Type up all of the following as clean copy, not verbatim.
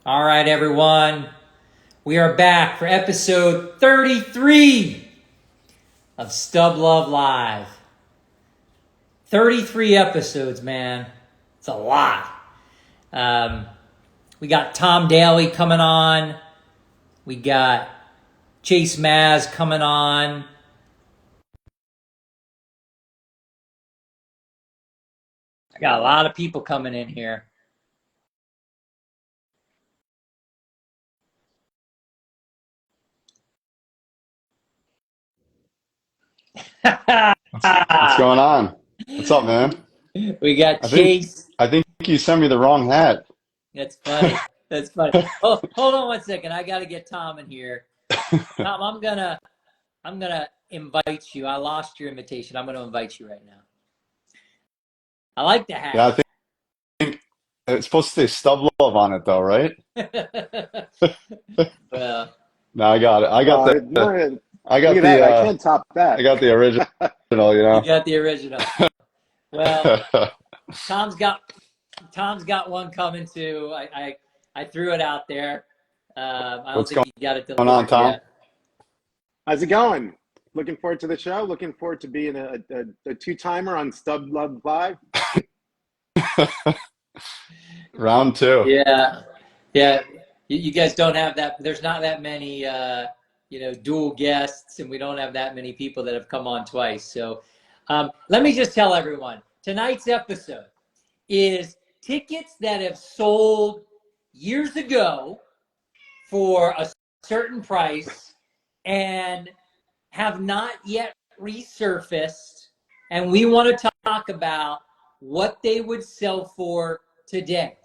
All right, everyone. We are back for episode 33 of Stub Luv Live. 33 episodes, man. It's a lot. We got Tom Daly coming on. We got Chase Maz coming on. I got a lot of people coming in here. What's going on? What's up, man? We got I think Chase. I think you sent me the wrong hat. That's funny. That's funny. Oh, hold on one second. I got to get Tom in here. Tom, I'm gonna invite you. I lost your invitation. I'm gonna invite you right now. I like the Yeah, I hat. think it's supposed to say Stub Love on it though, right? Well, No, I got it. No, I look got at that. the I can't top I that. got the original, you you know. got the original. Well, Tom's got Tom's got one coming too. I threw it out there. I don't What's think going he got it on, delivered Tom? yet. How's it going? Looking forward to the show. Looking forward to being a two-timer on Stub Love Live. Round two. Yeah, yeah. You guys don't have that. There's not that many, dual guests, and we don't have that many people that have come on twice. So, let me just tell everyone tonight's episode is tickets that have sold years ago for a certain price and have not yet resurfaced, and we want to talk about what they would sell for today.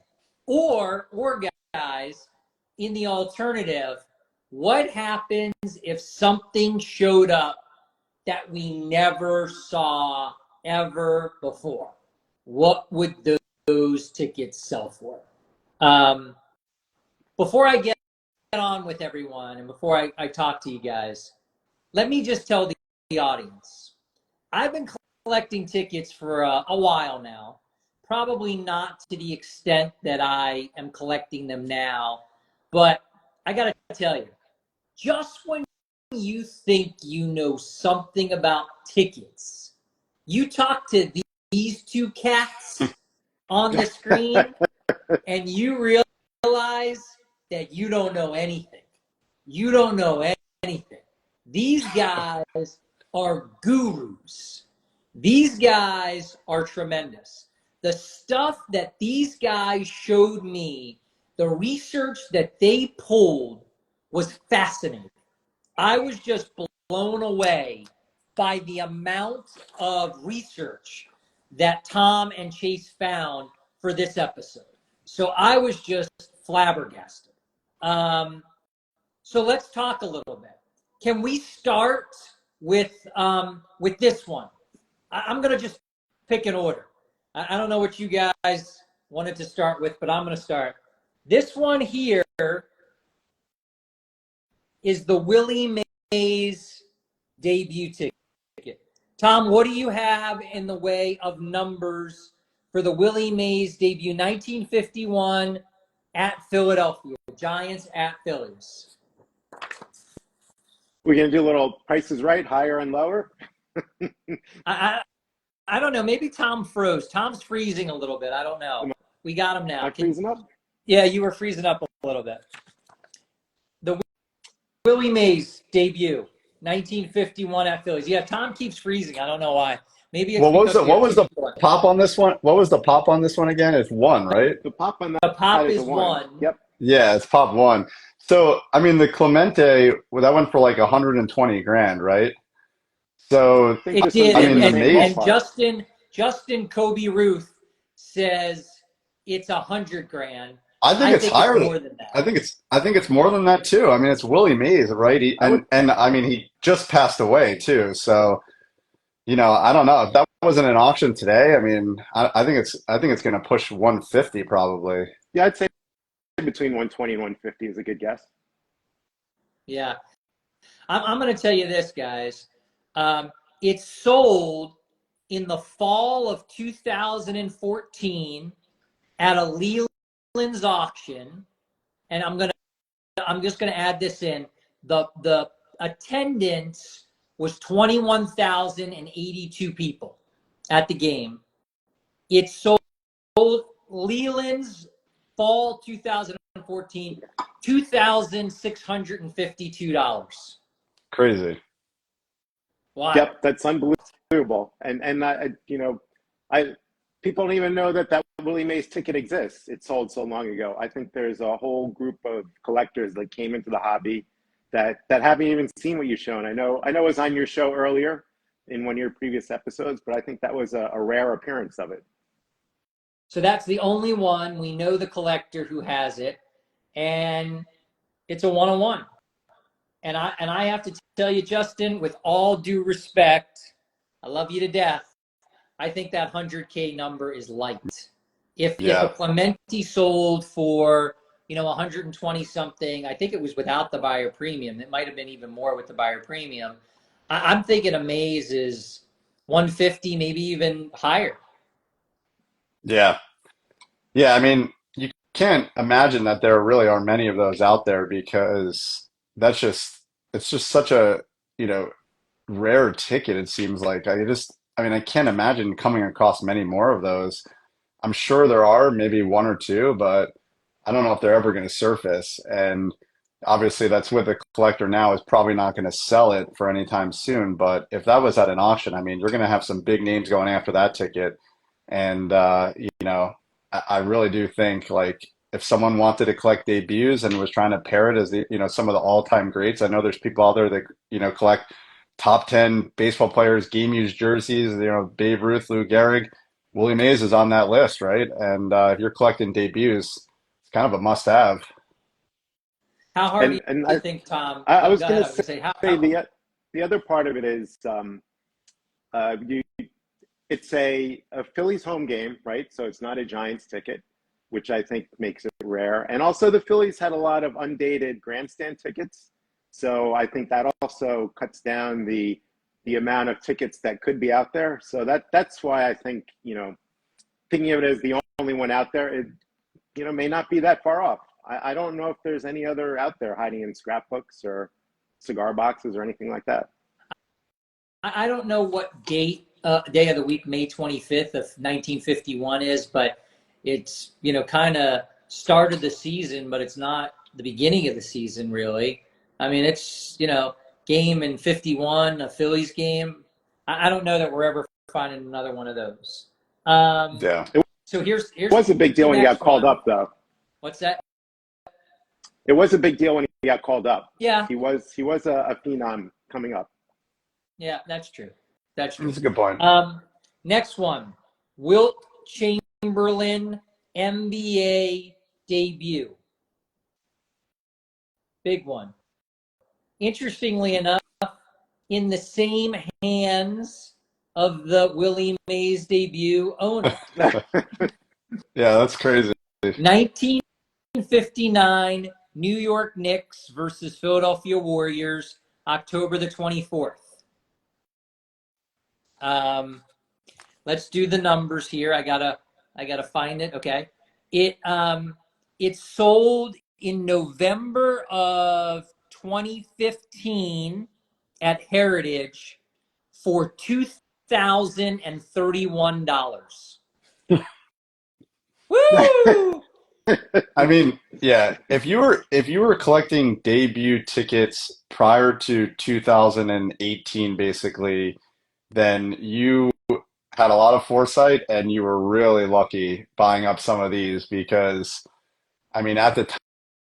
Or guys, in the alternative, what happens if something showed up that we never saw ever before? What would those tickets sell for? Before I get on with everyone and before I talk to you guys, let me just tell the audience. I've been collecting tickets for a while now, probably not to the extent that I am collecting them now, but I got to tell you, just when you think you know something about tickets, you talk to these two cats on the screen and you realize that you don't know anything. You don't know anything. These guys are gurus. These guys are tremendous. The stuff that these guys showed me, the research that they pulled was fascinating. I was just blown away by the amount of research that Tom and Chase found for this episode. So I was just flabbergasted. So let's talk a little bit. Can we start with this one? I'm gonna just pick an order. I don't know what you guys wanted to start with, but I'm gonna start. This one here is the Willie Mays debut ticket. Tom, what do you have in the way of numbers for the Willie Mays debut 1951 at Philadelphia, Giants at Phillies? We're gonna do a little prices right, higher and lower. I I don't know. Maybe Tom froze. Tom's freezing a little bit. I don't know. We got him now. Am I freezing up? Yeah, you were freezing up a little bit. The Willie Mays debut, 1951 at Phillies. Yeah, Tom keeps freezing. I don't know why. Maybe it's because we What have was two the people. pop on this one? What was the pop on this one again? It's one, right? The pop on The that pop is is a one. one. Yep. Yeah, it's pop one. So, I mean, the Clemente, well, that went for like 120 grand, right? So, I think It this one's did, I in mean, the the same Mays, and ballpark. Justin Kobe Ruth says it's 100 grand. I think I it's think it's higher. more than that. I think it's more than that too. I mean, it's Willie Mays, right? I would. And I mean, he just passed away too. So, I don't know if that wasn't an auction today. I mean, I think it's going to push 150 probably. Yeah, I'd say between 120 and 150 is a good guess. Yeah, I'm going to tell you this, guys. It sold in the fall of 2014 at a Leland's auction and I'm just gonna add this in. The attendance was 21,082 people at the game. It sold Leland's fall 2014 $2,652. Crazy. Wow. Yep, that's unbelievable. And I people don't even know that Willie Mays ticket exists. It sold so long ago. I think there's a whole group of collectors that came into the hobby that haven't even seen what you've shown. I know it was on your show earlier in one of your previous episodes, but I think that was a rare appearance of it. So that's the only one. We know the collector who has it, and it's a one-on-one. And I have to tell you, Justin, with all due respect, I love you to death. I think that 100K number is light. If a Clemente sold for 120 something, I think it was without the buyer premium. It might have been even more with the buyer premium. I'm thinking a Mays is 150, maybe even higher. Yeah. Yeah, I mean, you can't imagine that there really are many of those out there because it's just such a, you know, rare ticket, it seems like. I mean, I can't imagine coming across many more of those. I'm sure there are maybe one or two, but I don't know if they're ever going to surface. And obviously, that's with a collector now is probably not going to sell it for any time soon. But if that was at an auction, I mean, you're going to have some big names going after that ticket. And I really do think like if someone wanted to collect debuts and was trying to pair it as some of the all-time greats, I know there's people out there that collect top 10 baseball players game used jerseys. Babe Ruth, Lou Gehrig, Willie Mays is on that list, right? And if you're collecting debuts, it's kind of a must-have. How hard do And you think, Tom? I was Go going ahead. I to was going to say, say the other part of it is you it's a Phillies home game, right? So it's not a Giants ticket, which I think makes it rare. And also the Phillies had a lot of undated grandstand tickets. So I think that also cuts down the amount of tickets that could be out there. So that's why I think, thinking of it as the only one out there, it, may not be that far off. I don't know if there's any other out there hiding in scrapbooks or cigar boxes or anything like that. I don't know what day of the week May 25th of 1951 is, but it's kind of started the season, but it's not the beginning of the season really. I mean, it's game in 51, a Phillies game. I don't know that we're ever finding another one of those. Yeah. So here's It was a big deal when he got called up, though. What's that? It was a big deal when he got called up. Yeah. He was a phenom coming up. Yeah, that's true. That's true. That's a good point. Next one, Wilt Chamberlain NBA debut. Big one. Interestingly enough, in the same hands of the Willie Mays debut owner. Yeah, that's crazy. 1959 New York Knicks versus Philadelphia Warriors, October the 24th. Let's do the numbers here. I gotta find it. Okay. It sold in November of 2015 at Heritage for $2,031. Woo! I mean, yeah, if you were collecting debut tickets prior to 2018 basically, then you had a lot of foresight and you were really lucky buying up some of these because I mean at the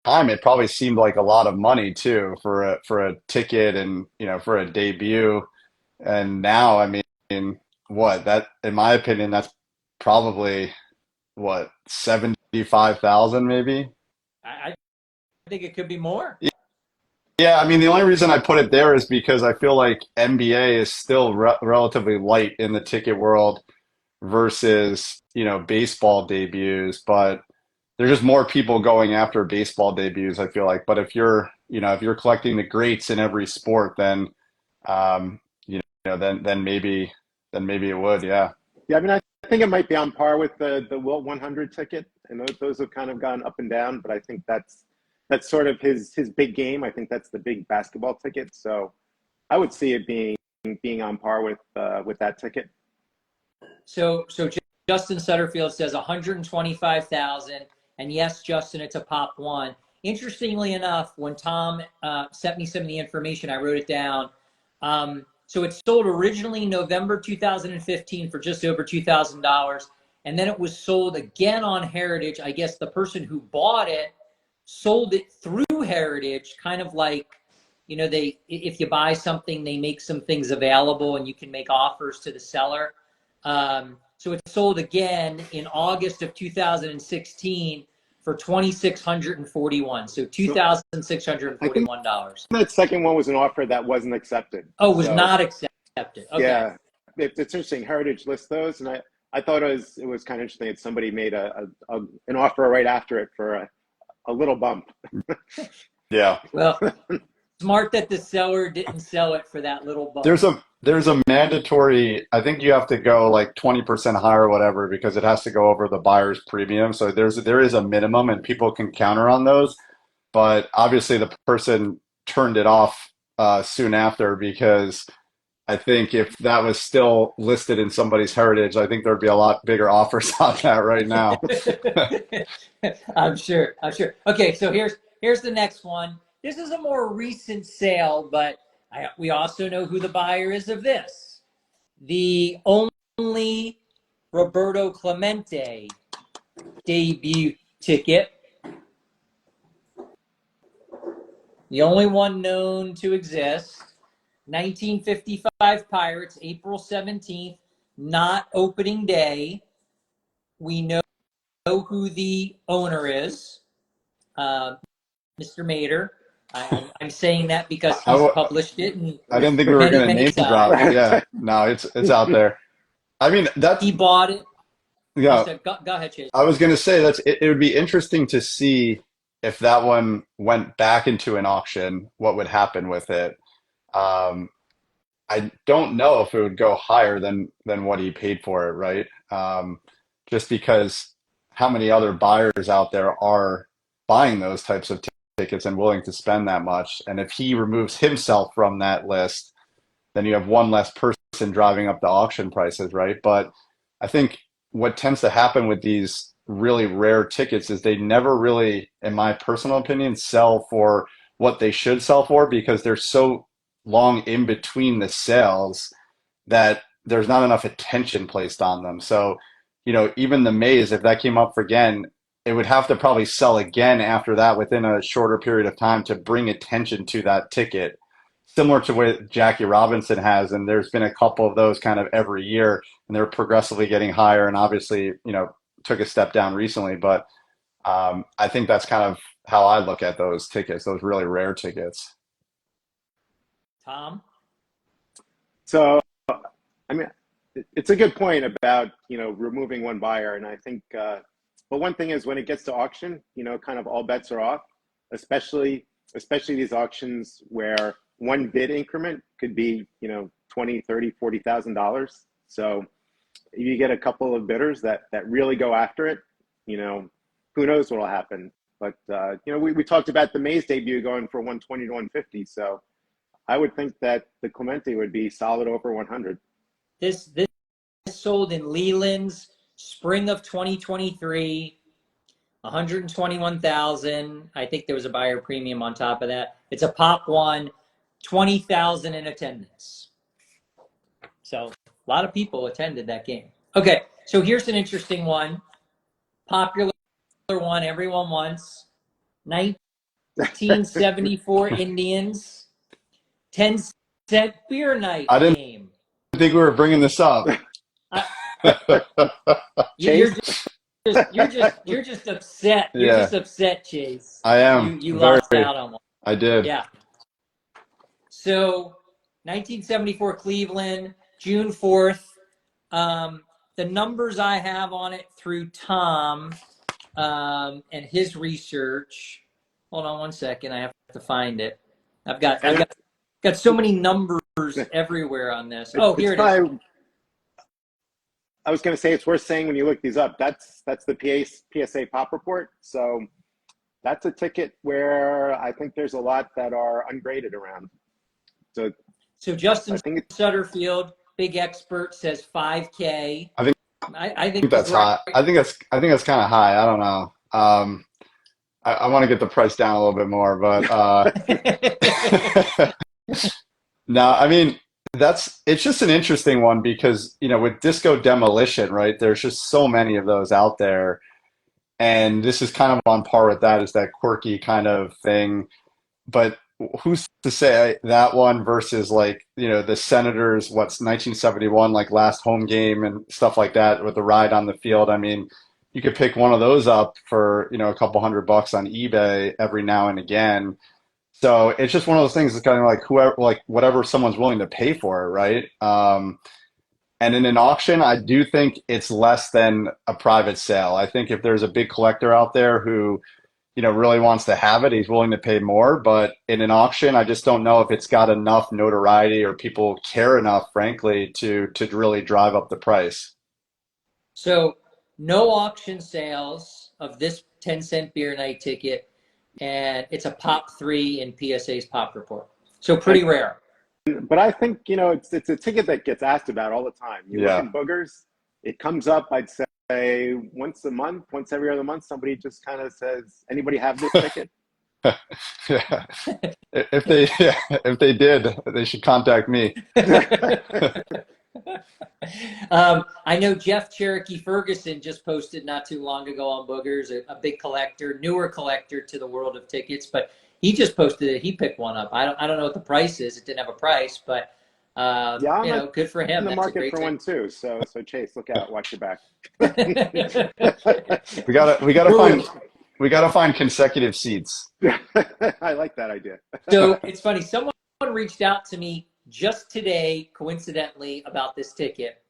time it probably seemed like a lot of money too for a ticket and for a debut. And now I mean what that in my opinion that's probably what 75,000 maybe. I think it could be more. Yeah, I mean, the only reason I put it there is because I feel like NBA is still relatively light in the ticket world versus, baseball debuts, but there's just more people going after baseball debuts, I feel like. But if you're collecting the greats in every sport, then, then maybe it would, yeah. Yeah, I mean, I think it might be on par with the Wilt 100 ticket. And those have kind of gone up and down, but I think that's that's sort of his big game. I think that's the big basketball ticket. So I would see it being on par with that ticket. So Justin Sutterfield says 125,000, and yes, Justin, it's a pop one. Interestingly enough, when Tom sent me some of the information, I wrote it down. So it sold originally November 2015 for just over $2,000, and then it was sold again on Heritage. I guess the person who bought it sold it through Heritage, kind of like, you know, if you buy something, they make some things available and you can make offers to the seller. So it sold again in August of 2016 for $2,641. So $2,641. That second one was an offer that wasn't accepted. Oh, was not accepted. Okay. Yeah, it's interesting. Heritage lists those, and I thought it was kind of interesting that somebody made an offer right after it for a little bump. Yeah. Well, smart that the seller didn't sell it for that little bump. There's a mandatory, I think you have to go like 20% higher or whatever because it has to go over the buyer's premium. So there is a minimum and people can counter on those. But obviously the person turned it off soon after because I think if that was still listed in somebody's Heritage, I think there'd be a lot bigger offers on that right now. I'm sure. Okay, so here's the next one. This is a more recent sale, but we also know who the buyer is of this. The only Roberto Clemente debut ticket. The only one known to exist. 1955 Pirates, April 17th, not opening day. We know who the owner is, Mr. Mader. I'm saying that because he's published it. And I didn't think we were going to name drop. Yeah, no, it's out there. I mean, he bought it. Yeah. Said, go ahead, Chase. I was going to say it would be interesting to see if that one went back into an auction, what would happen with it. I don't know if it would go higher than what he paid for it, right? Just because how many other buyers out there are buying those types of tickets and willing to spend that much. And if he removes himself from that list, then you have one less person driving up the auction prices, right? But I think what tends to happen with these really rare tickets is they never really, in my personal opinion, sell for what they should sell for because they're so long in between the sales that there's not enough attention placed on them. So, you know, even the Mays, if that came up for again, it would have to probably sell again after that within a shorter period of time to bring attention to that ticket, similar to what Jackie Robinson has. And there's been a couple of those kind of every year, and they're progressively getting higher. And obviously, you know, took a step down recently. But I think that's kind of how I look at those tickets, those really rare tickets. Tom? So, I mean, it's a good point about, you know, removing one buyer. And I think, but one thing is when it gets to auction, you know, kind of all bets are off, especially these auctions where one bid increment could be, you know, $20,000, $30,000, $40,000. So if you get a couple of bidders that really go after it, you know, who knows what will happen. But, you know, we talked about the Mays debut going for 120 to 150. So I would think that the Clemente would be solid over 100. This sold in Leland's spring of 2023, 121,000. I think there was a buyer premium on top of that. It's a pop one, 20,000 in attendance. So a lot of people attended that game. Okay, so here's an interesting one. Popular one everyone wants. 1974 Indians. 10-cent beer night game. I think we were bringing this up. You're just upset. You're just upset, Chase. I am. You lost out on one. I did. Yeah. So 1974 Cleveland, June 4th. The numbers I have on it through Tom and his research. Hold on one second. I have to find it. I've got so many numbers everywhere on this. Oh, here it is. I was going to say it's worth saying when you look these up. That's the PSA pop report. So that's a ticket where I think there's a lot that are ungraded around. So Justin I think it's, Sutterfield, big expert, says 5K. I think I think he's that's right. high. I think that's kind of high. I don't know. I want to get the price down a little bit more, but no, I mean it's just an interesting one because with Disco Demolition, right? There's just so many of those out there, and this is kind of on par with that, is that quirky kind of thing. But who's to say that one versus like the Senators, what's 1971, like last home game and stuff like that with the ride on the field. I mean, you could pick one of those up for a couple $100 on eBay every now and again. So it's just one of those things that's kind of like whoever, like whatever someone's willing to pay for it, right? And in an auction, I do think it's less than a private sale. I think if there's a big collector out there who really wants to have it, he's willing to pay more. But in an auction, I just don't know if it's got enough notoriety or people care enough, frankly, to really drive up the price. So no auction sales of this 10-cent beer night ticket, and it's a pop 3 in PSA's pop report. So pretty rare. but I think, it's a ticket that gets asked about all the time. You look Yeah. in boogers, it comes up, I'd say once a month, once every other month, somebody just kind of says, anybody have this ticket? Yeah. If they did, they should contact me. I know Jeff Cherokee Ferguson just posted not too long ago on Boogers, a big collector, newer collector to the world of tickets, but he just posted it. He picked one up. I don't know what the price is. It didn't have a price, but I'm good for him. in the That's market a great for one too. So Chase, look out, watch your back. We gotta find consecutive seats. I like that idea. So it's funny. Someone reached out to me just today, coincidentally, about this ticket.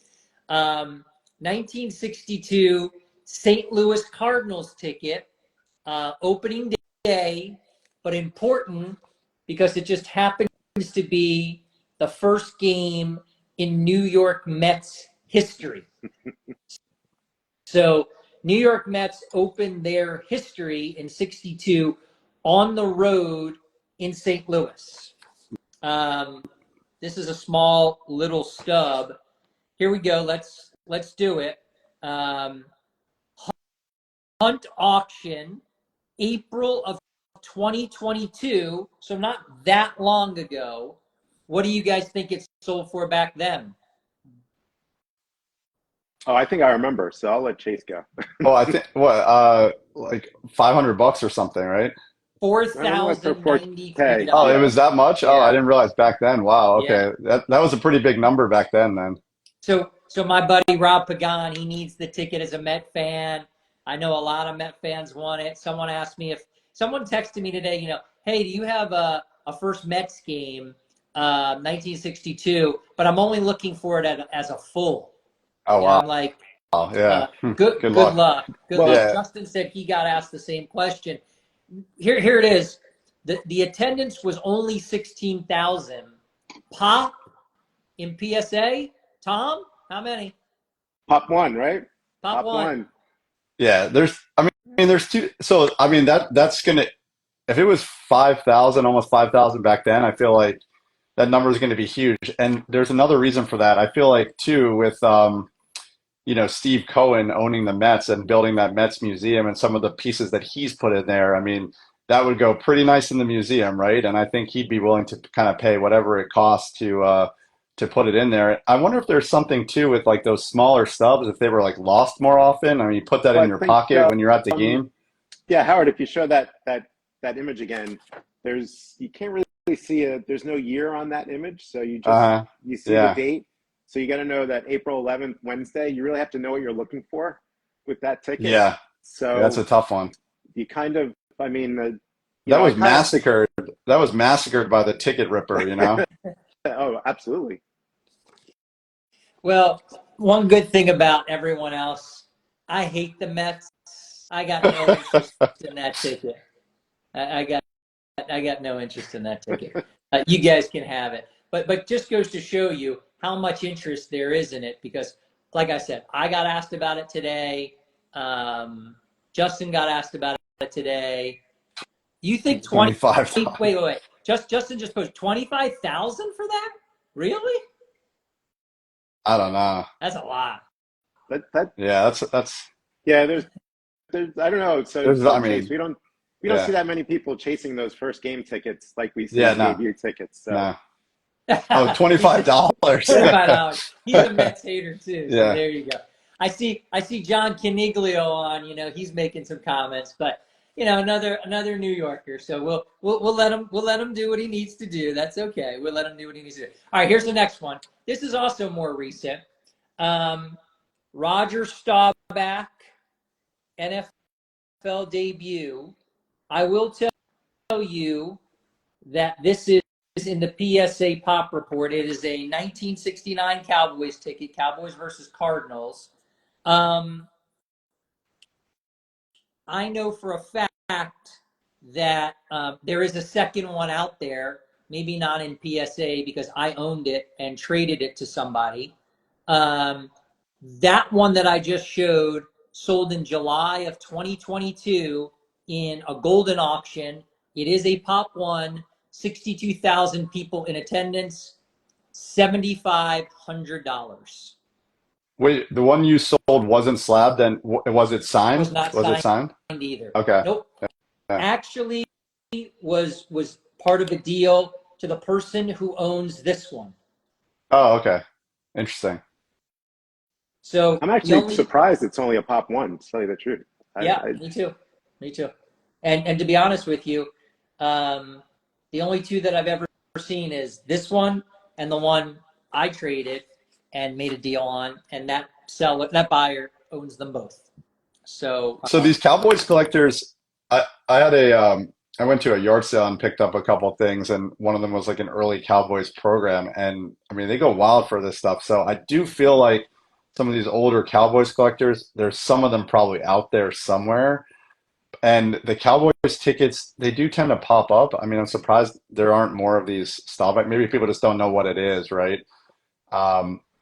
1962 St. Louis Cardinals ticket, opening day, but important because it just happens to be the first game in New York Mets history. So New York Mets opened their history in 62 on the road in St. Louis. This is a small little stub. Here we go. Let's do it. Hunt auction, April of 2022. So not that long ago. What do you guys think it sold for back then? Oh, I think I remember. So I'll let Chase go. Oh, I think like $500 or something, right? $4,093. Oh, it was that much? Oh, I Yeah. didn't realize back then. Wow, Yeah. okay. That was a pretty big number back then. So my buddy Rob Pagan, he needs the ticket as a Met fan. I know a lot of Met fans want it. Someone asked me someone texted me today, hey, do you have a first Mets game, 1962? But I'm only looking for it as a full. Oh, wow. I'm like, Yeah. good luck. Good luck. Yeah. Justin said he got asked the same question. Here it is. The attendance was only 16,000. Pop in PSA, Tom, how many? Pop one, right? Pop one. Yeah, there's two. So, I mean, that's gonna, if it was 5,000, almost 5,000 back then, I feel like that number is going to be huge. And there's another reason for that. I feel like too, with Steve Cohen owning the Mets and building that Mets museum and some of the pieces that he's put in there. I mean, that would go pretty nice in the museum, right? And I think he'd be willing to kind of pay whatever it costs to put it in there. I wonder if there's something too with like those smaller stubs, if they were like lost more often. I mean, you put that Well, in I your think, pocket when you're at the game. Yeah, Howard, if you show that image again, you can't really see there's no year on that image, so you see the date. So you got to know that April 11th, Wednesday. You really have to know what you're looking for with that ticket. Yeah, So that's a tough one. You kind of, I mean, that was massacred. That was massacred by the ticket ripper, Oh, absolutely. Well, one good thing about everyone else, I hate the Mets. I got no interest in that ticket. I got no interest in that ticket. You guys can have it, but just goes to show you how much interest there is in it. Because, like I said, I got asked about it today. Justin got asked about it today. You think 20? 25. Wait. Justin just posted 25,000 for that? Really? I don't know. That's a lot. That Yeah, that's yeah. There's I don't know. So there's I Chase, mean, we don't see yeah. that many people chasing those first game tickets like we Yeah, see no. debut tickets. So No. Oh, $25. $25. He's a Mets hater too, so Yeah. there you go. I see John Caniglio on. He's making some comments, but another New Yorker. So we'll let him do what he needs to do. That's okay. We'll let him do what he needs to do. All right, here's the next one. This is also more recent. Roger Staubach, NFL debut. I will tell you that this is in the PSA Pop Report. It is a 1969 Cowboys ticket, Cowboys versus Cardinals. I know for a fact that there is a second one out there, maybe not in PSA because I owned it and traded it to somebody. That one that I just showed sold in July of 2022 in a golden auction. It is a Pop One, 62,000 people in attendance, $7,500. Wait, the one you sold wasn't slabbed, and was it Was signed? not Was it signed signed? either. Okay. Nope. Yeah. Actually was part of a deal to the person who owns this one. Oh, okay. Interesting. So I'm the actually only surprised it's only a pop one. To tell you the truth, Yeah, I me too. Me too. And to be honest with you, the only two that I've ever seen is this one and the one I traded and made a deal on, and that buyer owns them both. So So these Cowboys collectors, I had I went to a yard sale and picked up a couple of things, and one of them was like an early Cowboys program, and I mean they go wild for this stuff. So I do feel like some of these older Cowboys collectors, there's some of them probably out there somewhere. And the Cowboys tickets, they do tend to pop up. I mean, I'm surprised there aren't more of these stuff. Like maybe people just don't know what it is, right?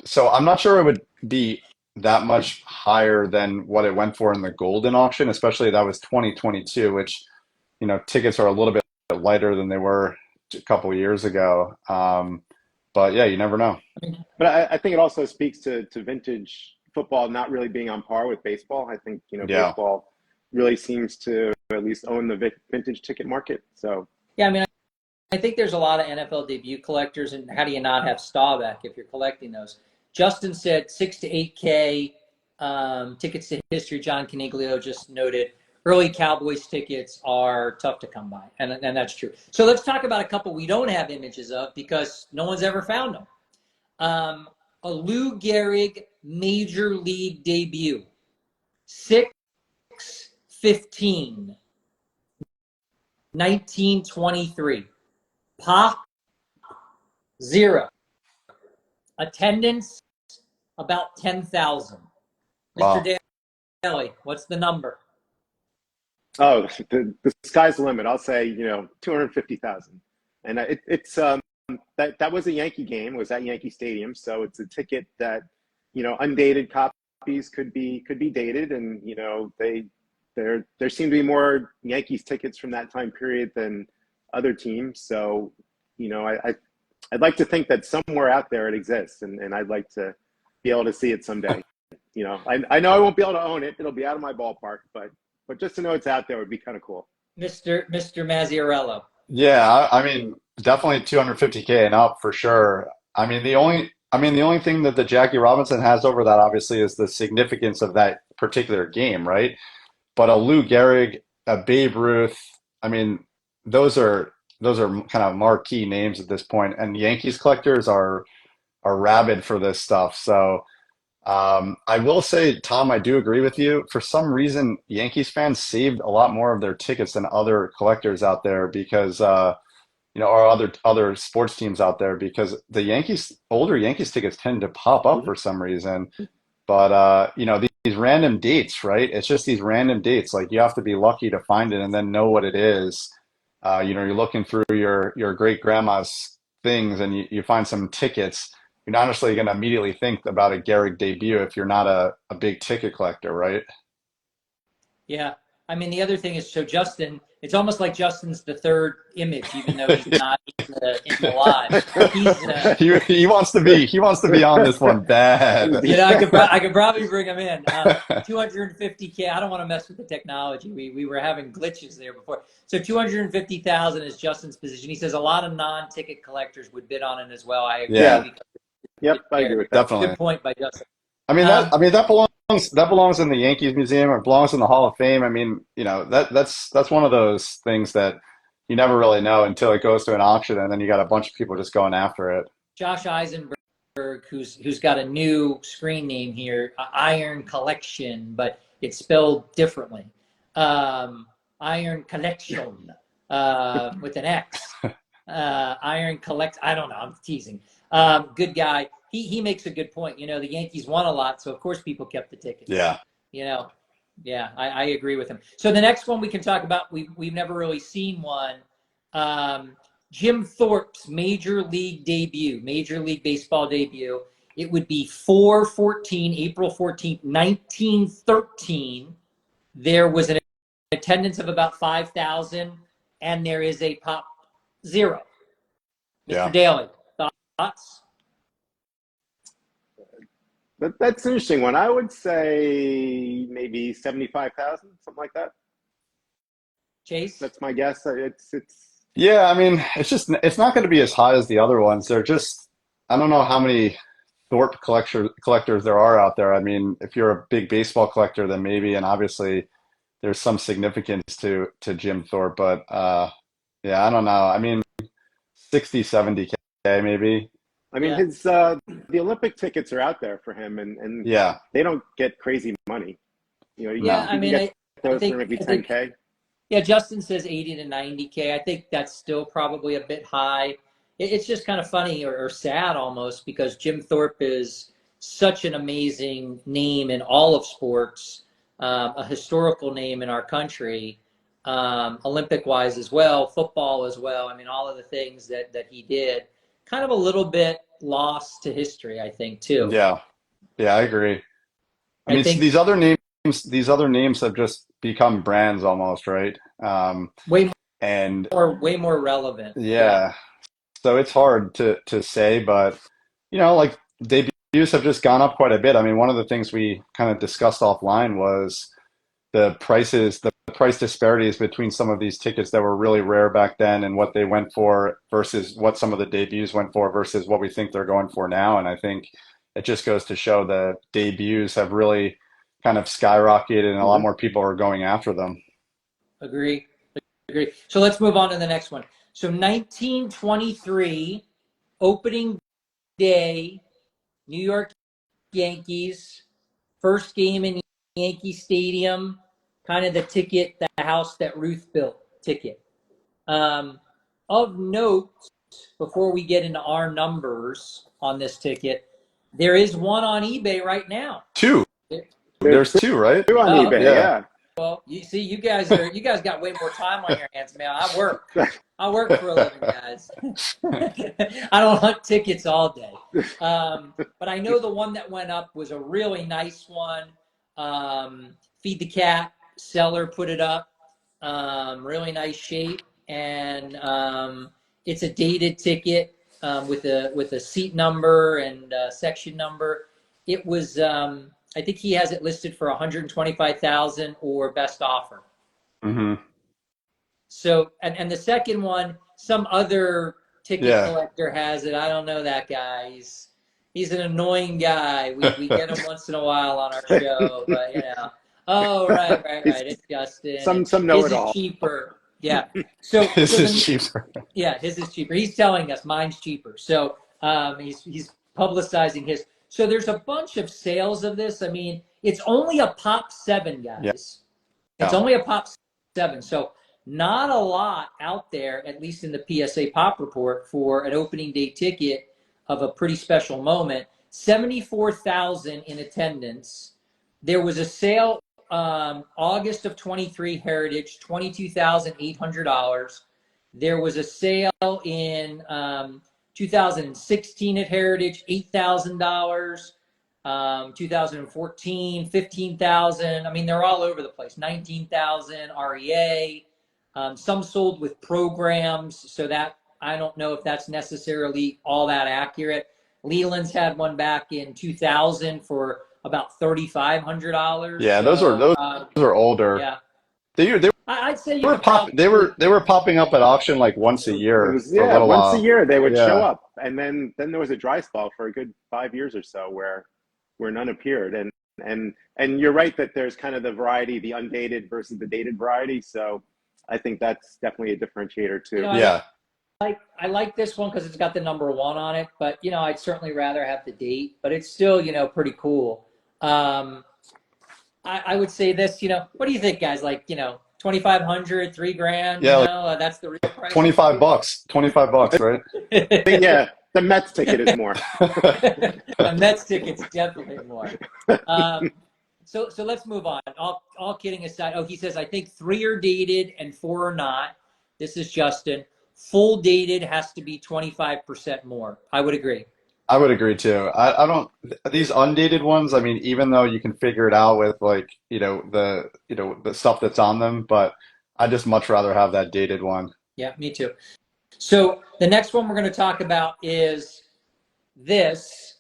So I'm not sure it would be that much higher than what it went for in the Golden auction, especially that was 2022, which, tickets are a little bit lighter than they were a couple of years ago. But yeah, you never know. but I think it also speaks to vintage football not really being on par with baseball. I think Yeah. baseball really seems to at least own the vintage ticket market. So yeah, I mean, I think there's a lot of NFL debut collectors, and how do you not have Staubach if you're collecting those? Justin said 6 to 8K tickets to history. John Caniglio just noted early Cowboys tickets are tough to come by, and that's true. So let's talk about a couple we don't have images of because no one's ever found them. A Lou Gehrig Major League debut, 6/15, 1923. Pop, 0. Attendance, about 10,000. Wow. Mr. Daly, what's the number? oh, the sky's the limit. I'll say 250,000, and that was a Yankee game. It was at Yankee Stadium, so it's a ticket that undated copies could be dated, and there seem to be more Yankees tickets from that time period than other teams. So I'd like to think that somewhere out there it exists, and I'd like to be able to see it someday. I know I won't be able to own it; it'll be out of my ballpark, but just to know it's out there would be kind of cool. Mr. Mazziarello. Yeah, I mean, definitely 250K and up for sure. I mean, the only thing that the Jackie Robinson has over that obviously is the significance of that particular game, right? But a Lou Gehrig, a Babe Ruth, I mean, those are kind of marquee names at this point, and Yankees collectors are rabid for this stuff. So I will say, Tom, I do agree with you. For some reason, Yankees fans saved a lot more of their tickets than other collectors out there because or other sports teams out there because the older Yankees tickets tend to pop up for some reason. But these random dates, right? It's just these random dates. Like you have to be lucky to find it and then know what it is. You're looking through your great grandma's things and you find some tickets. You're not necessarily going to immediately think about a Gehrig debut if you're not a big ticket collector, right? Yeah. I mean, the other thing is, so Justin It's almost like Justin's the third image, even though he's not in the live. He's he wants to be on this one bad. you know, I could probably bring him in. 250K. I don't want to mess with the technology. We were having glitches there before. So 250,000 is Justin's position. He says a lot of non-ticket collectors would bid on it as well. I agree. Yeah. Yep, I agree with that. Definitely. Good point by Justin. I mean that belongs in the Yankees Museum, or belongs in the Hall of Fame. I mean, you know, that's one of those things that you never really know until it goes to an auction, and then you got a bunch of people just going after it. Josh Eisenberg, who's got a new screen name here, Iron Collection, but it's spelled differently. Iron Collection with an X. Iron Collect. I don't know. I'm teasing. Good guy. He makes a good point. You know, the Yankees won a lot, so of course people kept the tickets. Yeah. You know, yeah, I agree with him. So the next one we can talk about, we've never really seen one. Jim Thorpe's Major League Baseball debut. It would be April 14th, 1913. There was an attendance of about 5,000, and there is a pop zero. Yeah. Mr. Daly, thoughts? That's an interesting one. I would say maybe 75,000, something like that. Chase? That's my guess. It's Yeah, I mean, it's not going to be as high as the other ones. They're just, I don't know how many Thorpe collectors there are out there. I mean, if you're a big baseball collector, then maybe, and obviously there's some significance to Jim Thorpe, but yeah, I don't know. I mean, 60, 70K maybe. I mean, Yeah. his the Olympic tickets are out there for him, and Yeah. they don't get crazy money. You know, Yeah, I mean, get those think- for maybe I think- 10K. Yeah, Justin says 80 to 90K. I think that's still probably a bit high. It's just kind of funny or sad almost, because Jim Thorpe is such an amazing name in all of sports, a historical name in our country, Olympic-wise as well, football as well. I mean, all of the things that he did, kind of a little bit lost to history, I think, too. Yeah. Yeah, I agree. I I mean, think these other names have just become brands almost, right? way And more relevant. yeah, so it's hard to say, but you know, like debuts have just gone up quite a bit. I mean, one of the things we kind of discussed offline was the price disparities between some of these tickets that were really rare back then and what they went for versus what some of the debuts went for versus what we think they're going for now. And I think it just goes to show that debuts have really kind of skyrocketed and a lot more people are going after them. Agree. So let's move on to the next one. So 1923, opening day, New York Yankees, first game in Yankee Stadium, kind of the house that Ruth built ticket. Of note, before we get into our numbers on this ticket, there is one on eBay right now. Two. There's two, right? Two on eBay, yeah. Well, you see, you guys got way more time on your hands, man. I work for a living, guys. I don't hunt tickets all day. But I know the one that went up was a really nice one. Feed the Cat seller put it up. Really nice shape, and it's a dated ticket with a seat number and section number. It was. I think he has it listed for 125,000 or best offer. Mm-hmm. So, and the second one, some other ticket collector has it. I don't know that guy. He's an annoying guy. We get him once in a while on our show, but you know. Oh, right. It's Justin. Some know it all. His is cheaper. Yeah. So His is cheaper. Yeah, his is cheaper. He's telling us mine's cheaper. So he's publicizing his. So there's a bunch of sales of this. I mean, it's only a pop 7, guys. Yeah. It's only a pop 7. So not a lot out there, at least in the PSA Pop Report, for an opening day ticket of a pretty special moment. 74,000 in attendance. There was a sale August of 23 Heritage, $22,800. There was a sale in 2016 at Heritage, $8,000. 2014, $15,000. I mean, they're all over the place. $19,000 REA. Some sold with programs, so that I don't know if that's necessarily all that accurate. Leland's had one back in 2000 for about $3,500. Yeah, So those are older. yeah, They I'd say you were could probably. they were popping up at auction like once a It year was, for a yeah, little once a while. year they would show Yeah. up, and then there was a dry spell for a good 5 years or so where none appeared. And you're right that there's kind of the variety, the undated versus the dated variety. So I think that's definitely a differentiator too. Yeah. I like this one because it's got the number 1 on it, but I'd certainly rather have the date, but it's still pretty cool. I would say this, what do you think, guys? Like, 2,500, $3,000, Yeah, that's the real price. 25 bucks. 25 bucks, right? Yeah, the Mets ticket is more. The Mets ticket's definitely more. So let's move on. All kidding aside. Oh, he says, I think 3 are dated and 4 are not. This is Justin. Full dated has to be 25% more. I would agree. I would agree too. I don't these undated ones, I mean, even though you can figure it out with like, the stuff that's on them, but I just much rather have that dated one. Yeah, me too. So the next one we're going to talk about is this.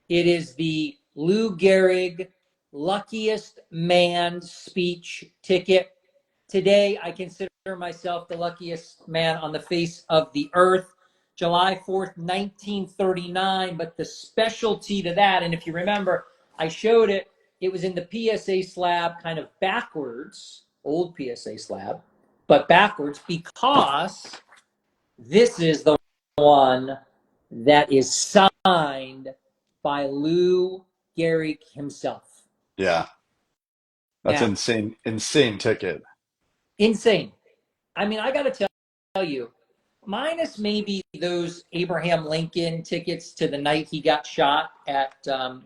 It is the Lou Gehrig Luckiest Man speech ticket. Today, I consider myself the luckiest man on the face of the earth. July 4th, 1939. But the specialty to that, and if you remember, I showed it, it was in the PSA slab kind of backwards, old PSA slab, but backwards because this is the one that is signed by Lou Gehrig himself. Yeah. That's Now, insane ticket. insane. I mean, I got to tell you, minus maybe those Abraham Lincoln tickets to the night he got shot at the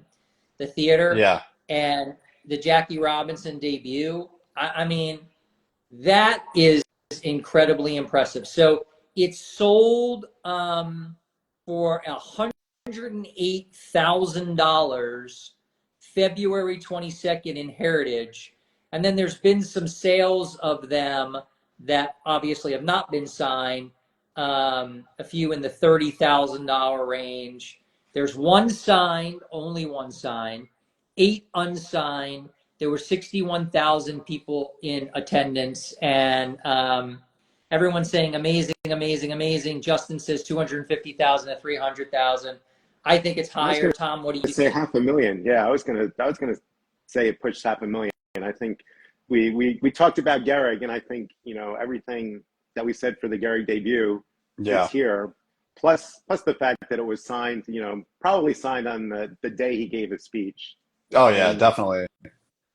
theater Yeah. and the Jackie Robinson debut. I mean, that is incredibly impressive. So it sold for $108,000 February 22nd in Heritage. And then there's been some sales of them that obviously have not been signed, a few in the $30,000 range. There's one signed, only one signed, 8 unsigned. There were 61,000 people in attendance, and everyone's saying amazing, amazing, amazing. Justin says 250,000 to 300,000. I think it's higher. Tom, what do you say? think? 500,000. Yeah, I was gonna say it pushed 500,000. I think we talked about Gehrig, and I think everything that we said for the Gehrig debut Yeah. is here. Plus the fact that it was signed, probably signed on the day he gave his speech. Oh yeah, definitely.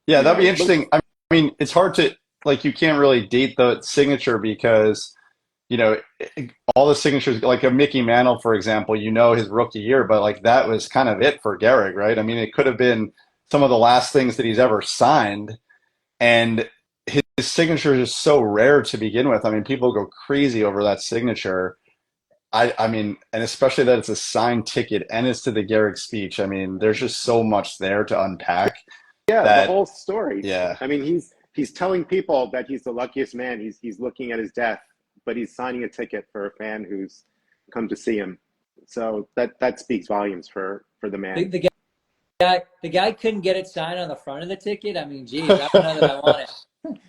Yeah, that'd be interesting. I mean, it's hard to like you can't really date the signature because all the signatures like a Mickey Mantle, for example, his rookie year, but like that was kind of it for Gehrig, right? I mean, it could have been some of the last things that he's ever signed, and his signature is so rare to begin with. I mean, people go crazy over that signature. I mean, and especially that it's a signed ticket and it's to the Gehrig speech. I mean, there's just so much there to unpack. Yeah, That, the whole story. yeah. I mean, he's telling people that he's the luckiest man. He's looking at his death, but he's signing a ticket for a fan who's come to see him. So that speaks volumes for the man. The guy couldn't get it signed on the front of the ticket. I mean, geez, I don't know that I want it.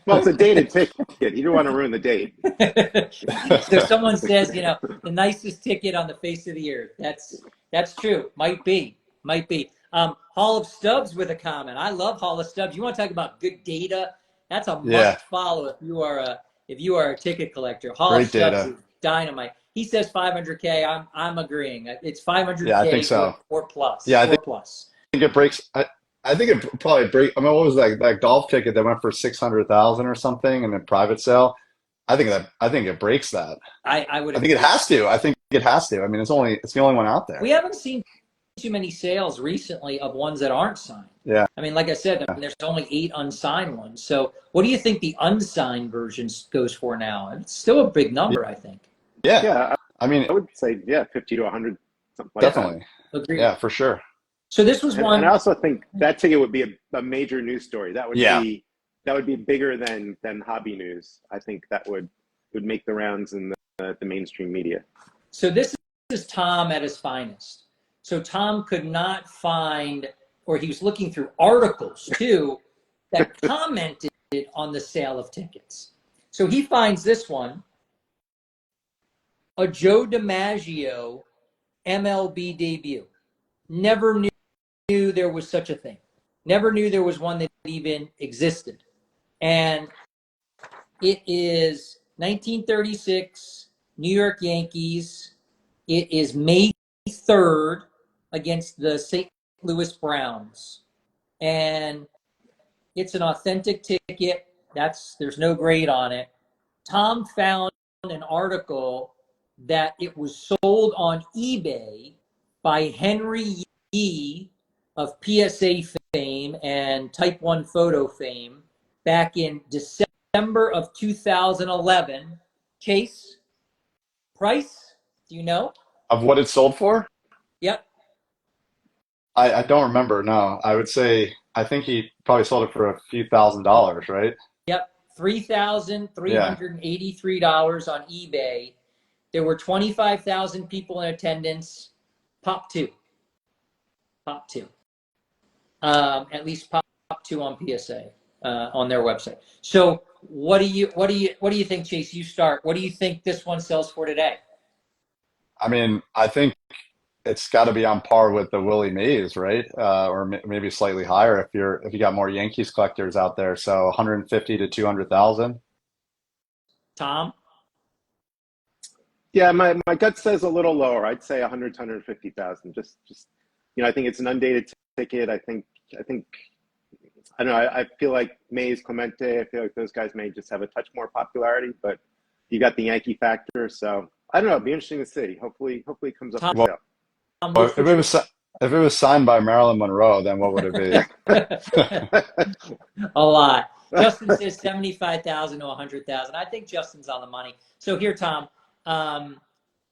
Well, it's a dated ticket. You don't want to ruin the date. So someone says, the nicest ticket on the face of the earth. That's true. Might be. Hall of Stubs with a comment. I love Hall of Stubs. You want to talk about good data? That's a must follow if you are a ticket collector. Hall of Stubs is dynamite. He says 500K. I'm agreeing. It's 500K. Yeah, I think so. Or plus. Yeah, I think it breaks. I think it probably break. I mean, what was that golf ticket that went for 600,000 or something in a private sale? I think it breaks that. I would. I think it has to. I think it has to. I mean, it's the only one out there. We haven't seen too many sales recently of ones that aren't signed. Yeah. I mean, like I said, there's only 8 unsigned ones. So what do you think the unsigned version goes for now? It's still a big number, I think. Yeah. Yeah. I mean, I would say 50 to 100, something like definitely. that. Agreed. Yeah, for sure. So this was one. And I also think that ticket would be a major news story. That would be that would be bigger than hobby news. I think that would make the rounds in the mainstream media. So this is Tom at his finest. So Tom could not find, or he was looking through articles too, that commented on the sale of tickets. So he finds this one, a Joe DiMaggio MLB debut. Never knew there was such a thing. Never knew there was one that even existed. And it is 1936 New York Yankees. It is May 3rd against the St. Louis Browns. And it's an authentic ticket. There's no grade on it. Tom found an article that it was sold on eBay by Henry Yee of PSA fame and Type 1 photo fame back in December of 2011. Chase, price, do you know? Of what it sold for? Yep. I don't remember. No, I would say I think he probably sold it for a few $1,000s, right? Yep. Yeah. $3,383 on eBay. There were 25,000 people in attendance. Pop two. At least pop two on PSA on their website. So what do you think, Chase? You start. What do you think this one sells for today? I mean, I think it's got to be on par with the Willie Mays, right? Or maybe slightly higher if you got more Yankees collectors out there. So 150 to 200,000. Tom? Yeah, my gut says a little lower. I'd say 100 to 150,000. Just I think it's an undated ticket. I don't know. I feel like Mays, Clemente. I feel like those guys may just have a touch more popularity, but you got the Yankee factor. So I don't know. It'd be interesting to see. Hopefully, it comes up Tom, for sale. Well, if it was signed by Marilyn Monroe, then what would it a lot. Justin says 75,000 to 100,000. I think Justin's on the money. So here, Tom, and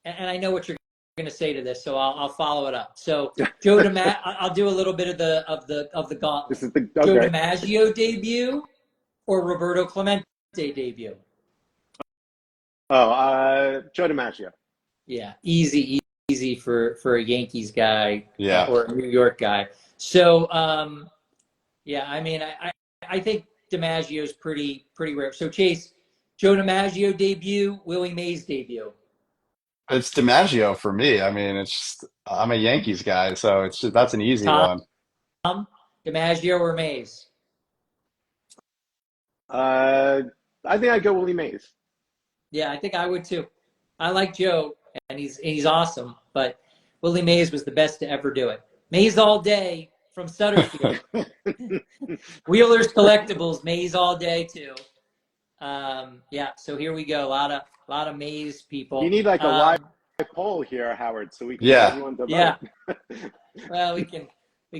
I know what you're going to say to this, so I'll follow it up. So Joe I'll do a little bit of the gauntlet. This is the Joe okay. DiMaggio debut or Roberto Clemente debut? Joe DiMaggio. Yeah, easy for a Yankees guy Yeah. or a New York guy. So yeah, I mean, I think DiMaggio's pretty rare. So Chase, Joe DiMaggio debut, Willie Mays debut. It's DiMaggio for me. I mean, I'm a Yankees guy, so that's an easy Tom, one. DiMaggio or Mays? I think I'd go Willie Mays. Yeah, I think I would too. I like Joe, and he's awesome, but Willie Mays was the best to ever do it. Mays all day from Sutterfield. Wheeler's Collectibles, Mays all day too. Yeah, so here we go. A lot of Mays people. You need like a live poll here, Howard, so we can Yeah. get everyone to vote. Well, we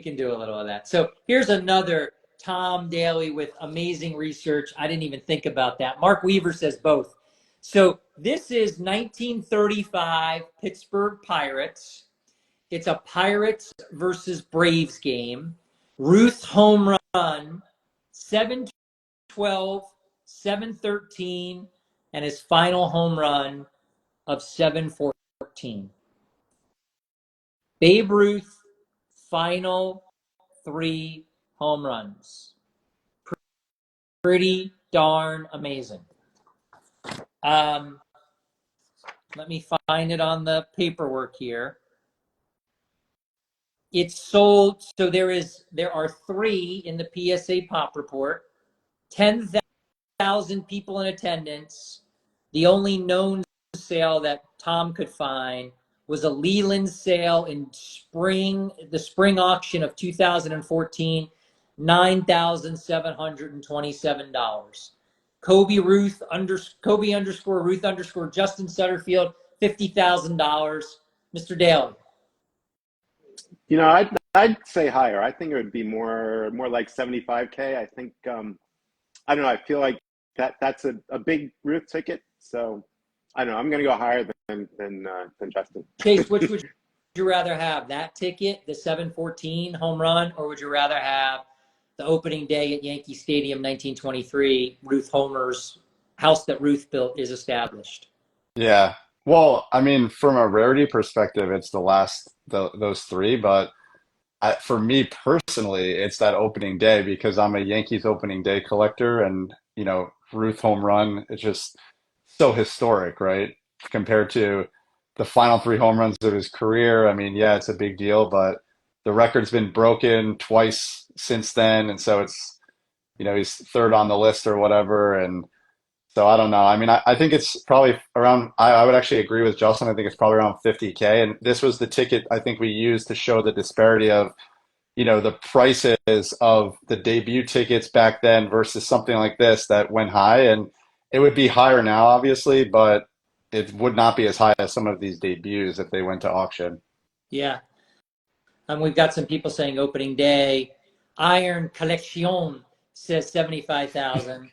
can do a little of that. So here's another Tom Daly with amazing research. I didn't even think about that. Mark Weaver says both. So this is 1935 Pittsburgh Pirates. It's a Pirates versus Braves game. Ruth home run, 7-12, 7-13, and his final home run of 7-14. Babe Ruth, final 3 home runs. Pretty darn amazing. Let me find it on the paperwork here. It's sold, so there are 3 in the PSA Pop Report, 10,000 people in attendance. The only known sale that Tom could find was a Leland sale in the spring auction of 2014, $9,727. Kobe Ruth _ Justin Sutterfield, $50,000. Mr. Daly. I'd say higher. I think it would be more like 75K. I think I don't know. I feel like that's a big Ruth ticket. So I don't know. I'm going to go higher than Justin. Chase, which would you rather have? That ticket, the 7-14 home run, or would you rather have the opening day at Yankee Stadium, 1923, Ruth Homer's house that Ruth built is established. Yeah. Well, I mean, from a rarity perspective, it's those three, but for me personally, it's that opening day because I'm a Yankees opening day collector, and Ruth home run, it's just so historic, right? Compared to the final three home runs of his career. I mean, yeah, it's a big deal, but the record's been broken twice since then, and so it's he's third on the list or whatever, and so I don't know. I mean, I think it's probably around. I would actually agree with Justin. I think it's probably around 50K, and this was the ticket I think we used to show the disparity of the prices of the debut tickets back then versus something like this that went high. And it would be higher now, obviously, but it would not be as high as some of these debuts if they went to auction. Yeah. We've got some people saying opening day. Iron Collection says 75,000.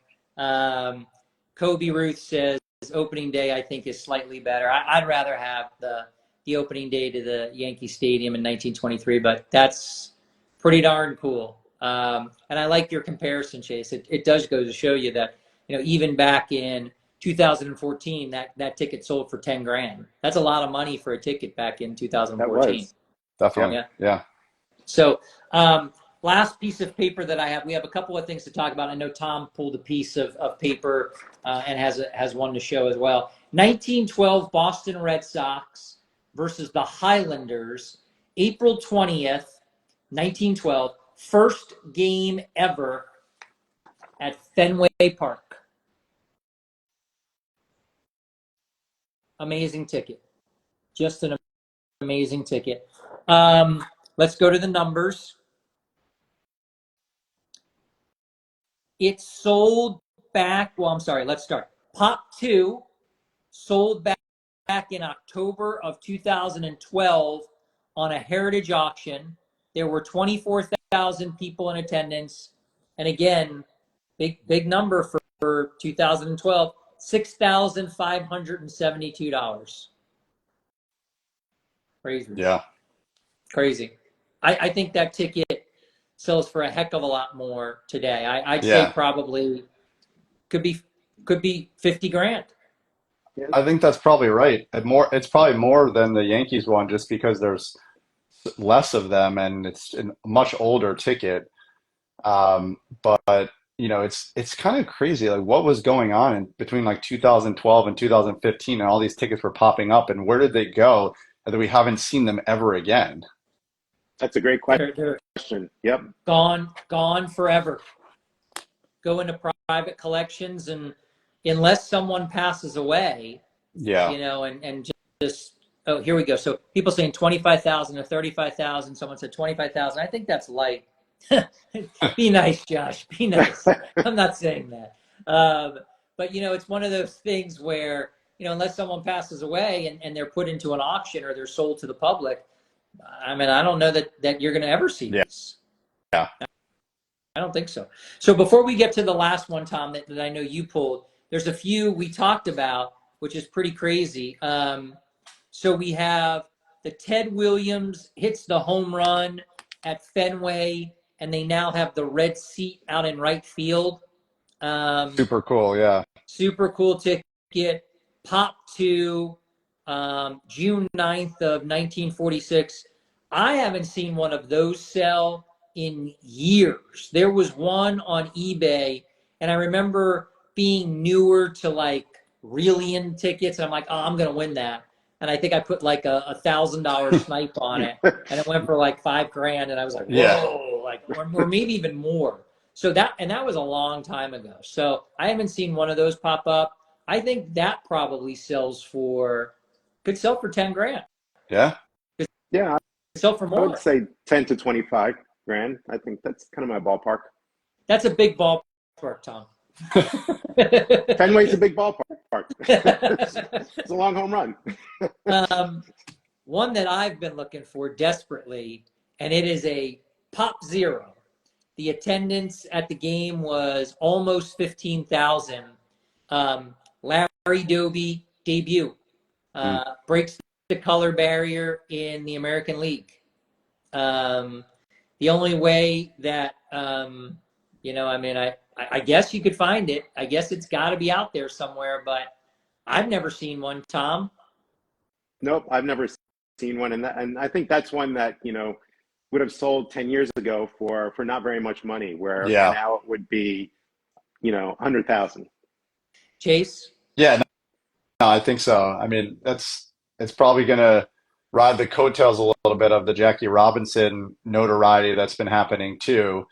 Kobe Ruth says opening day I think is slightly better. I'd rather have the opening day to the Yankee Stadium in 1923, but that's pretty darn cool. And I like your comparison, Chase. It does go to show you that even back in 2014, that ticket sold for 10 grand. That's a lot of money for a ticket back in 2014. That was. Definitely. Yeah. So last piece of paper that I have, we have a couple of things to talk about. I know Tom pulled a piece of paper and has one to show as well. 1912 Boston Red Sox versus the Highlanders, April 20th, 1912. First game ever at Fenway Park. Amazing ticket. Just an amazing ticket. Let's go to the numbers. It sold back, well, I'm sorry, let's start. Pop 2 sold back in October of 2012 on a heritage auction. There were 24,000 people in attendance. And again, big number for 2012, $6,572. Crazy. Yeah. Crazy. I think that ticket sells for a heck of a lot more today. I'd say Yeah. probably could be 50 grand. I think that's probably right. It's probably more than the Yankees one just because there's less of them and it's a much older ticket. But it's kind of crazy. Like what was going on between like 2012 and 2015 and all these tickets were popping up and where did they go that we haven't seen them ever again? That's a great They're question. Yep. gone forever. Go into private collections, and unless someone passes away, Yeah. and just oh, here we go. So people saying 25,000 to 35,000. Someone said 25,000. I think that's light. Be nice, Josh. Be nice. I'm not saying that. But it's one of those things where unless someone passes away and they're put into an auction or they're sold to the public, I mean, I don't know that you're going to ever see this. Yeah. I don't think so. So before we get to the last one, Tom, that I know you pulled, there's a few we talked about, which is pretty crazy. So we have the Ted Williams hits the home run at Fenway, and they now have the red seat out in right field. Super cool. Yeah. Super cool ticket. Pop 2, June 9th of 1946. I haven't seen one of those sell in years. There was one on eBay, and I remember being newer to like Reelian tickets, and I'm like, oh, I'm gonna win that. And I think I put like a $1,000 snipe on it, and it went for like 5 grand, and I was like, whoa, like or maybe even more. So that was a long time ago. So I haven't seen one of those pop up. I think that probably could sell for 10 grand. Yeah. Could sell for I more. would say 10 to 25 grand. I think that's kind of my ballpark. That's a big ballpark, Tom. Fenway's a big ballpark. It's a long home run. One that I've been looking for desperately, and it is a Pop 0. The attendance at the game was almost 15,000. Larry Doby debut breaks the color barrier in the American League. The the only way that, you know, I mean, I guess you could find it. I guess it's got to be out there somewhere, but I've never seen one, Tom. Nope, I've never seen one, and I think that's one that would have sold 10 years ago for not very much money, where Yeah. now it would be 100,000. Chase? Yeah, no, I think so. I mean, it's probably gonna ride the coattails a little bit of the Jackie Robinson notoriety that's been happening too.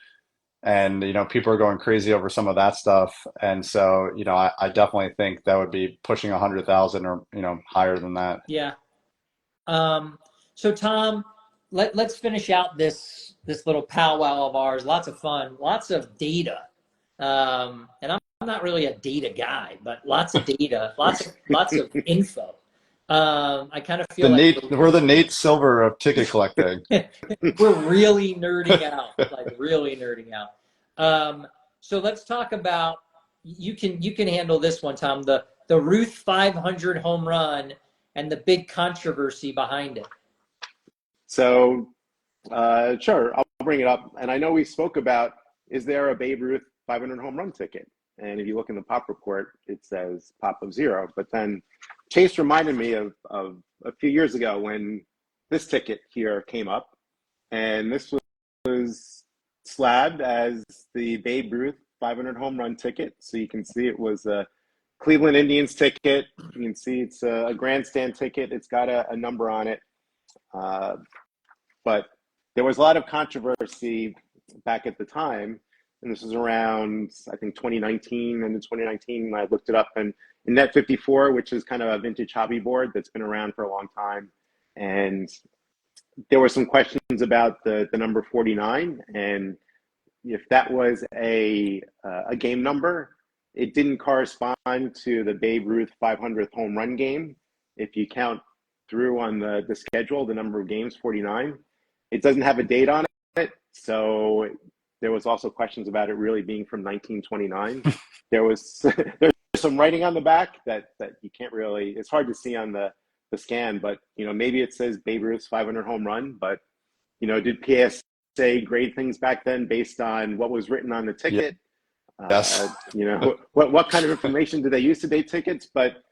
And people are going crazy over some of that stuff. And so, I definitely think that would be pushing 100,000 or higher than that. Yeah. So Tom, let's finish out this little powwow of ours. Lots of fun, lots of data. And I'm not really a data guy, but lots of data, lots of info. I kind of feel like We're the Nate Silver of ticket collecting. we're really nerding out, like really nerding out. So let's talk about, you can handle this one, Tom, the Ruth 500 home run and the big controversy behind it. So, sure, I'll bring it up. And I know we spoke about, is there a Babe Ruth 500 home run ticket? And if you look in the pop report, it says pop of 0. But then Chase reminded me of a few years ago when this ticket here came up. And this was slabbed as the Babe Ruth 500 home run ticket. So you can see it was a Cleveland Indians ticket. You can see it's a grandstand ticket. It's got a number on it. But there was a lot of controversy back at the time. And this was around, I think, 2019. And in 2019, I looked it up. And in Net 54, which is kind of a vintage hobby board that's been around for a long time. And there were some questions about the number 49. And if that was a game number, it didn't correspond to the Babe Ruth 500th home run game. If you count through on the schedule, the number of games, 49, it doesn't have a date on it. So there was also questions about it really being from 1929. There's some writing on the back that you can't really, it's hard to see on the scan, but maybe it says Babe Ruth's 500 home run, but did PSA grade things back then based on what was written on the ticket? Yes. What kind of information did they use to date tickets? But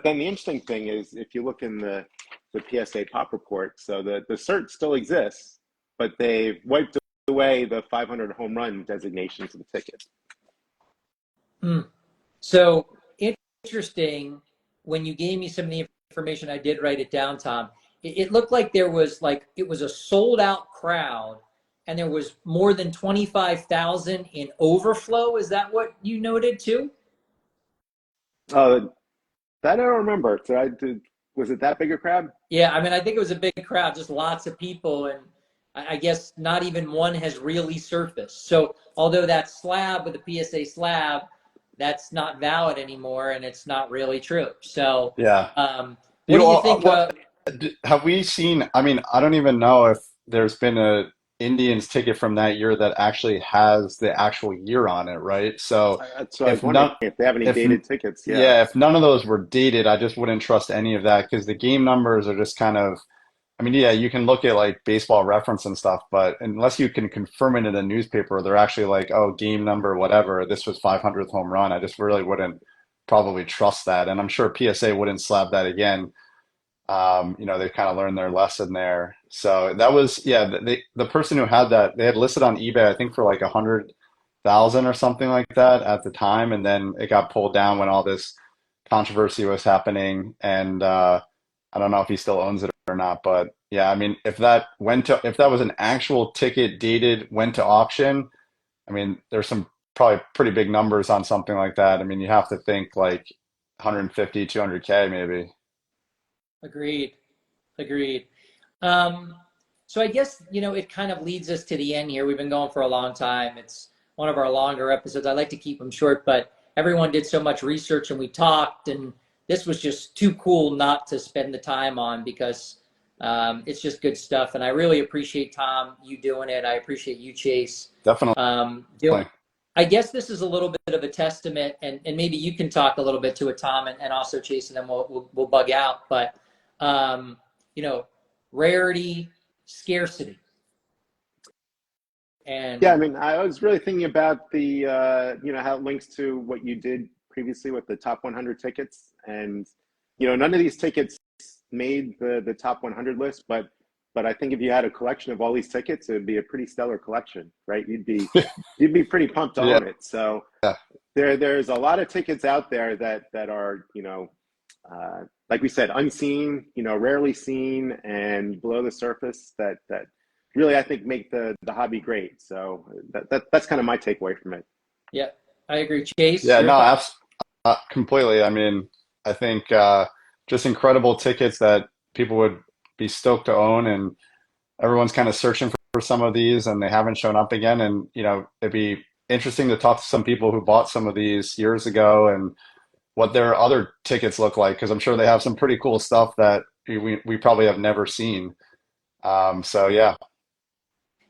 then the interesting thing is, if you look in the PSA pop report, so the cert still exists, but they've wiped away the 500 home run designation to the ticket. So interesting. When you gave me some of the information, I did write it down, Tom. It looked like it was a sold out crowd, and there was more than 25,000 in overflow. Is that what you noted too? That I don't remember. Was it that big a crowd? Yeah, I mean, I think it was a big crowd, just lots of people, and I guess not even one has really surfaced. So although that slab with the PSA slab, that's not valid anymore, and it's not really true. So Yeah. what do you think? Have we seen? I mean, I don't even know if there's been a Indians ticket from that year that actually has the actual year on it, right? So that's what I was wondering, if they have any dated tickets. Yeah, if none of those were dated, I just wouldn't trust any of that because the game numbers are just kind of, I mean, yeah, you can look at like baseball reference and stuff, but unless you can confirm it in a newspaper, they're actually like, oh, game number, whatever, this was 500th home run. I just really wouldn't probably trust that. And I'm sure PSA wouldn't slap that again. They've kind of learned their lesson there. So that was, yeah, the person who had that, they had listed on eBay, I think for like 100,000 or something like that at the time. And then it got pulled down when all this controversy was happening. And I don't know if he still owns it or not, but yeah, I mean, if that was an actual ticket dated, went to auction, I mean, there's some probably pretty big numbers on something like that. I mean, you have to think like 150, 200K maybe. Agreed. So I guess, it kind of leads us to the end here. We've been going for a long time. It's one of our longer episodes. I like to keep them short, but everyone did so much research and we talked, and this was just too cool not to spend the time on because it's just good stuff. And I really appreciate, Tom, you doing it. I appreciate you, Chase. Definitely. I guess this is a little bit of a testament, and maybe you can talk a little bit to it, Tom, and also Chase, and then we'll bug out. But rarity, scarcity. And Yeah, I mean, I was really thinking about the, how it links to what you did previously with the top 100 tickets. And, none of these tickets made the top 100 list, but I think if you had a collection of all these tickets, it would be a pretty stellar collection, right? You'd be pretty pumped to Yeah. own it. So there's a lot of tickets out there that are, like we said, unseen, rarely seen and below the surface that really, I think, make the hobby great. So that's kind of my takeaway from it. yeah, I agree. Chase, Yeah, your no, thoughts? completely. I mean, I think just incredible tickets that people would be stoked to own, and everyone's kind of searching for some of these, and they haven't shown up again. And it'd be interesting to talk to some people who bought some of these years ago and what their other tickets look like, because I'm sure they have some pretty cool stuff that we probably have never seen. So yeah,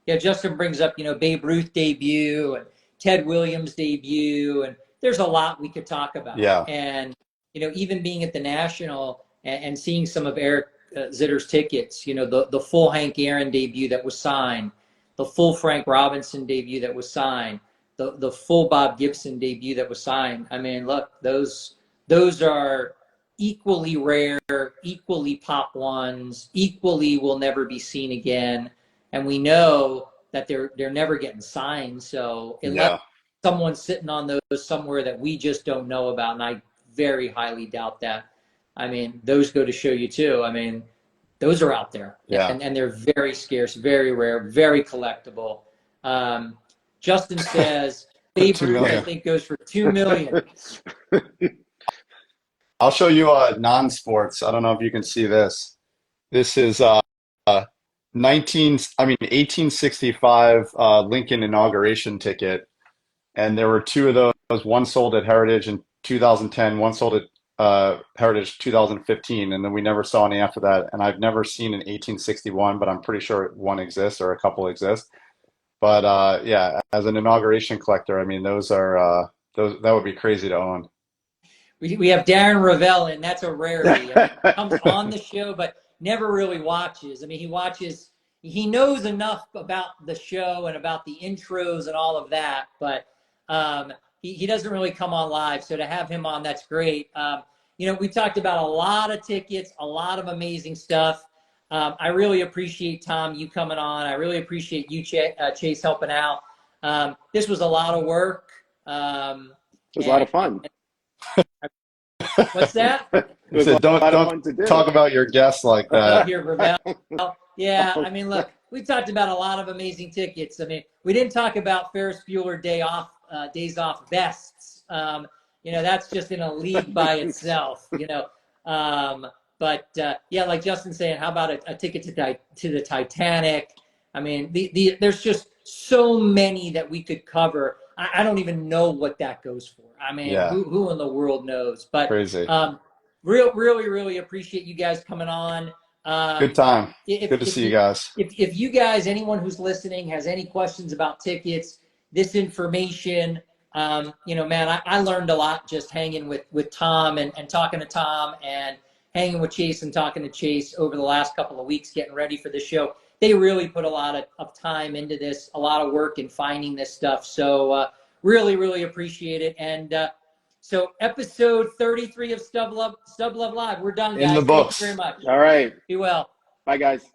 Yeah, Justin brings up, Babe Ruth debut and Ted Williams debut, and there's a lot we could talk about. yeah, And, even being at the National and seeing some of Eric Zitter's tickets, the full Hank Aaron debut that was signed, the full Frank Robinson debut that was signed, the full Bob Gibson debut that was signed. I mean, look, those are equally rare, equally pop ones, equally will never be seen again. And we know that they're never getting signed. So unless yeah, someone's sitting on those somewhere that we just don't know about, and I very highly doubt that. I mean, those go to show you too. I mean, those are out there, yeah. and they're very scarce, very rare, very collectible. Justin says Babe 2 Ruth, I million. think, goes for 2 million. I'll show you non-sports. I don't know if you can see this. This is 1865 Lincoln inauguration ticket, and there were two of those. One sold at Heritage in 2010, one sold at Heritage 2015, and then we never saw any after that. And I've never seen an 1861, but I'm pretty sure one exists or a couple exist. But yeah, as an inauguration collector, I mean, those are those that would be crazy to own. We have Darren Ravel, and that's a rarity. I mean, he comes on the show, but never really watches. I mean, he knows enough about the show and about the intros and all of that, but he doesn't really come on live. So to have him on, that's great. We talked about a lot of tickets, a lot of amazing stuff. I really appreciate, Tom, you coming on. I really appreciate you, Chase, helping out. This was a lot of work. It was a lot of fun. What's that? It I was a said, don't lot of fun to do. talk about your guests like Oh, that. here, Ravel. Yeah, I mean, look, we talked about a lot of amazing tickets. I mean, we didn't talk about Ferris Bueller days off vests. That's just in a league by itself. But yeah, like Justin's saying, how about a ticket to the Titanic? I mean, there's just so many that we could cover. I don't even know what that goes for. I mean, Yeah, who in the world knows? But crazy. really appreciate you guys coming on. Good time. If, Good to if see you you guys. if you guys, anyone who's listening, has any questions about tickets, this information, man, I learned a lot just hanging with Tom and talking to Tom and hanging with Chase and talking to Chase over the last couple of weeks, getting ready for the show. They really put a lot of time into this, a lot of work in finding this stuff. So really appreciate it. And so episode 33 of Stub Luv Live, we're done, In the guys. Thank you very books. much. All right. Be well. Bye, guys.